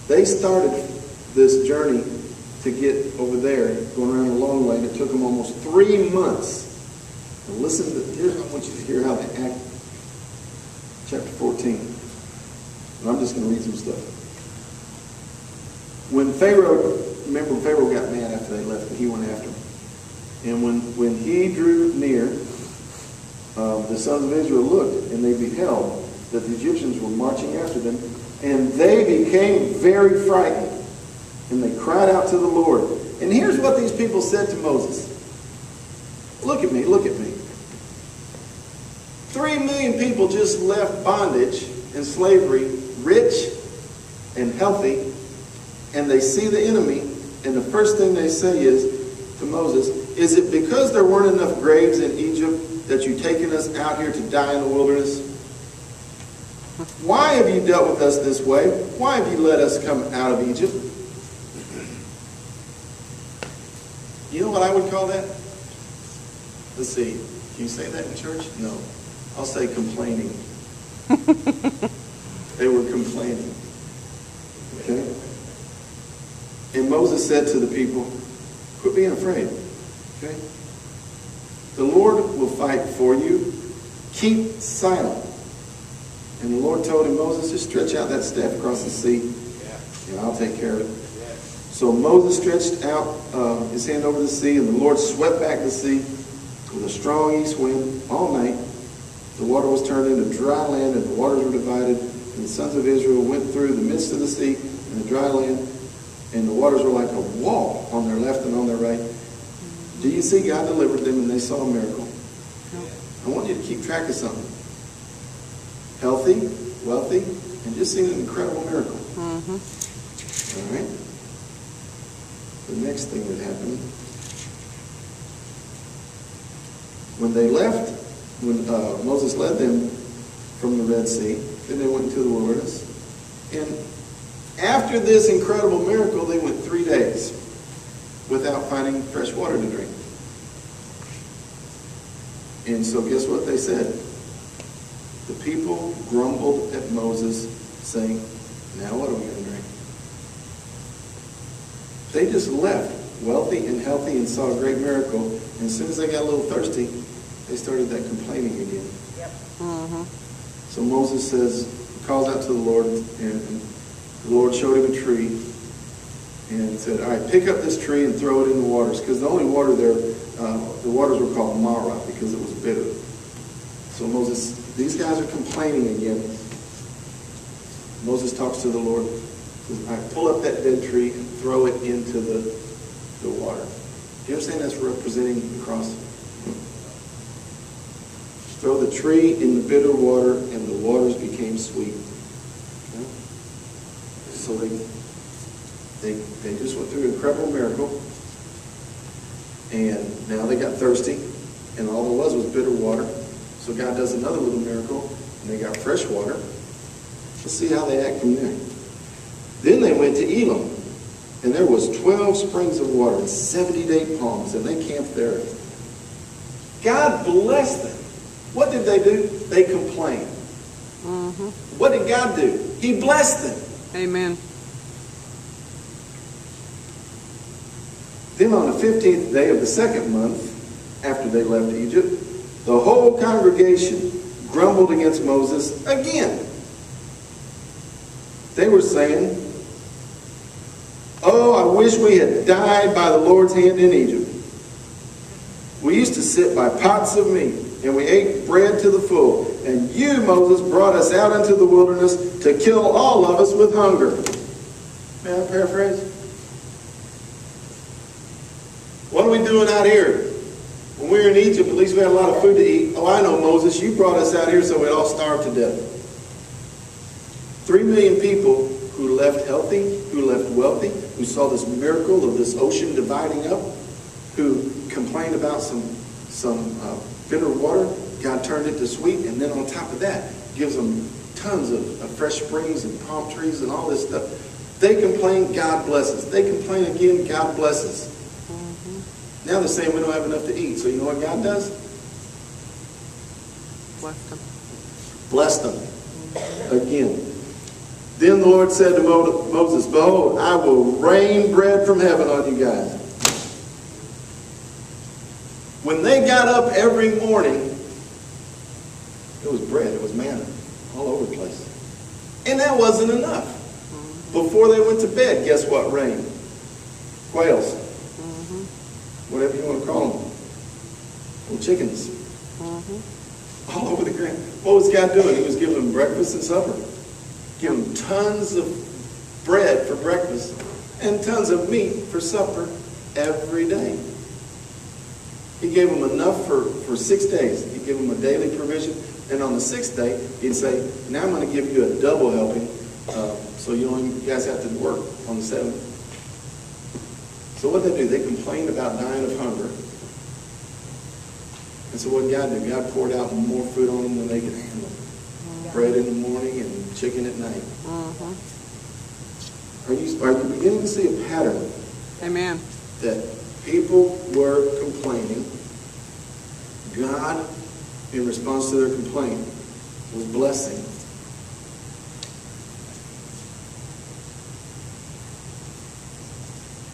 They started this journey to get over there, going around the long way, and it took them almost 3 months. And listen to, here's, I want you to hear how they act. Chapter 14. And I'm just going to read some stuff. When Pharaoh, remember Pharaoh got mad after they left, and he went after them. And when he drew near, the sons of Israel looked, and they beheld that the Egyptians were marching after them, and they became very frightened. And they cried out to the Lord. And here's what these people said to Moses. Look at me, look at me. 3 million people just left bondage and slavery, rich and healthy, and they see the enemy, and the first thing they say is to Moses, is it because there weren't enough graves in Egypt that you've taken us out here to die in the wilderness? Why have you dealt with us this way? Why have you let us come out of Egypt? You know what I would call that? Let's see. Can you say that in church? No. I'll say complaining. They were complaining. Okay? And Moses said to the people, quit being afraid. Okay? The Lord will fight for you. Keep silent. And the Lord told him, Moses, just stretch out that staff across the sea, and I'll take care of it. So Moses stretched out his hand over the sea, and the Lord swept back the sea with a strong east wind all night. The water was turned into dry land, and the waters were divided. And the sons of Israel went through the midst of the sea and the dry land, and the waters were like a wall on their left and on their right. Do you see God delivered them, and they saw a miracle? I want you to keep track of something. Healthy, wealthy, and just seen an incredible miracle. All right? The next thing that happened, when they left, when Moses led them from the Red Sea, then they went into the wilderness. And after this incredible miracle, they went 3 days without finding fresh water to drink. And so guess what they said? The people grumbled at Moses, saying, now what are we going to drink? They just left wealthy and healthy and saw a great miracle. And as soon as they got a little thirsty, they started that complaining again. Yep. So Moses says, calls out to the Lord, and the Lord showed him a tree and said, all right, pick up this tree and throw it in the waters. Because the only water there, the waters were called Marah because it was bitter. So Moses, these guys are complaining again. Moses talks to the Lord. Says, all right, pull up that dead tree and throw it into the water. Do you understand that's representing the cross? Throw the tree in the bitter water, and the waters became sweet. Okay? So they just went through an incredible miracle, and now they got thirsty, and all there was bitter water. So God does another little miracle, and they got fresh water. Let's see how they act from there. Then they went to Elim, and there was 12 springs of water and 70 date palms, and they camped there. God blessed them. What did they do? They complained. What did God do? He blessed them. Amen. Then on the 15th day of the second month, after they left Egypt, the whole congregation grumbled against Moses again. They were saying, oh, I wish we had died by the Lord's hand in Egypt. We used to sit by pots of meat, and we ate bread to the full. And you, Moses, brought us out into the wilderness to kill all of us with hunger. May I paraphrase? What are we doing out here? When we were in Egypt, at least we had a lot of food to eat. Oh, I know, Moses, you brought us out here so we'd all starve to death. 3 million people who left healthy, who left wealthy, who saw this miracle of this ocean dividing up, who complained about some bitter water. God turned it to sweet, and then on top of that, gives them tons of fresh springs and palm trees and all this stuff. They complain, God blesses. They complain again, God blesses. Now they're saying we don't have enough to eat. So you know what God does? Bless them. Bless them. Again. Then the Lord said to Moses, behold, I will rain bread from heaven on you guys. When they got up every morning, it was bread, it was manna, all over the place. And that wasn't enough. Before they went to bed, guess what rained? Quails. Whatever you want to call them. Little chickens. All over the ground. What was God doing? He was giving them breakfast and supper. Giving them tons of bread for breakfast and tons of meat for supper every day. He gave them enough for 6 days. He gave them a daily provision. And on the 6th day, he'd say, now I'm going to give you a double helping, so you guys have to work on the 7th. So what did they do? They complained about dying of hunger. And so what did God do? God poured out more food on them than they could handle. Bread in the morning and chicken at night. Are you beginning to see a pattern? Amen. That people were complaining. God, in response to their complaint, was blessing.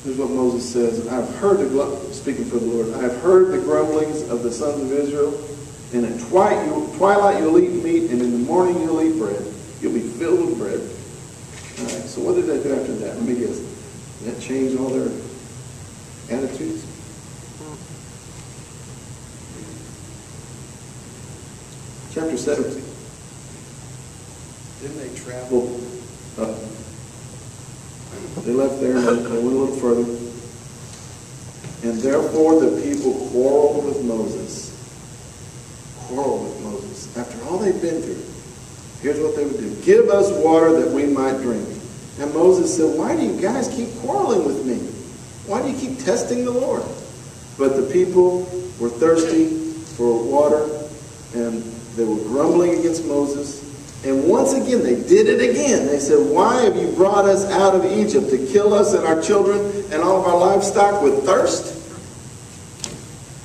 Here's what Moses says. I've heard speaking for the Lord, I have heard the grumblings of the sons of Israel. And at twilight you'll eat meat, and in the morning you'll eat bread. You'll be filled with bread. All right, so what did they do after that? Let me guess. Did that change all their attitudes? Chapter 17. Didn't they travel up? They left there and they went a little further. And therefore the people quarreled with Moses. Quarreled with Moses. After all they've been through, here's what they would do. Give us water that we might drink. And Moses said, why do you guys keep quarreling with me? Why do you keep testing the Lord? But the people were thirsty for water, and they were grumbling against Moses. And once again, they did it again. They said, why have you brought us out of Egypt to kill us and our children and all of our livestock with thirst?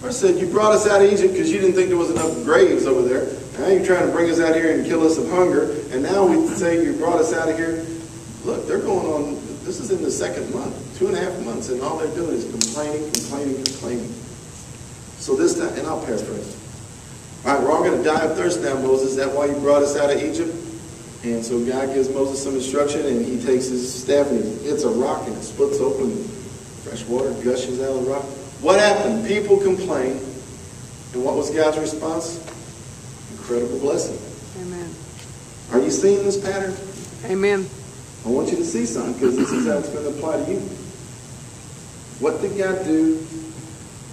I said, you brought us out of Egypt because you didn't think there was enough graves over there. Now you're trying to bring us out here and kill us of hunger. And now we say you brought us out of here. Look, they're going on, this is in the 2nd month, 2.5 months, and all they're doing is complaining. So this time, and I'll paraphrase. All right, we're all going to die of thirst now, Moses. Is that why you brought us out of Egypt? And so God gives Moses some instruction, and he takes his staff and he hits a rock, and it splits open. Fresh water gushes out of the rock. What happened? People complained. And what was God's response? Incredible blessing. Amen. Are you seeing this pattern? Amen. I want you to see something, because this is how it's going to apply to you. What did God do?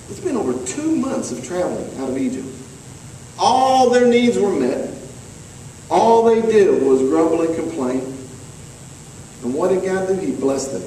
It's been over 2 months of traveling out of Egypt. All their needs were met. All they did was grumble and complain. And what did God do? He blessed them.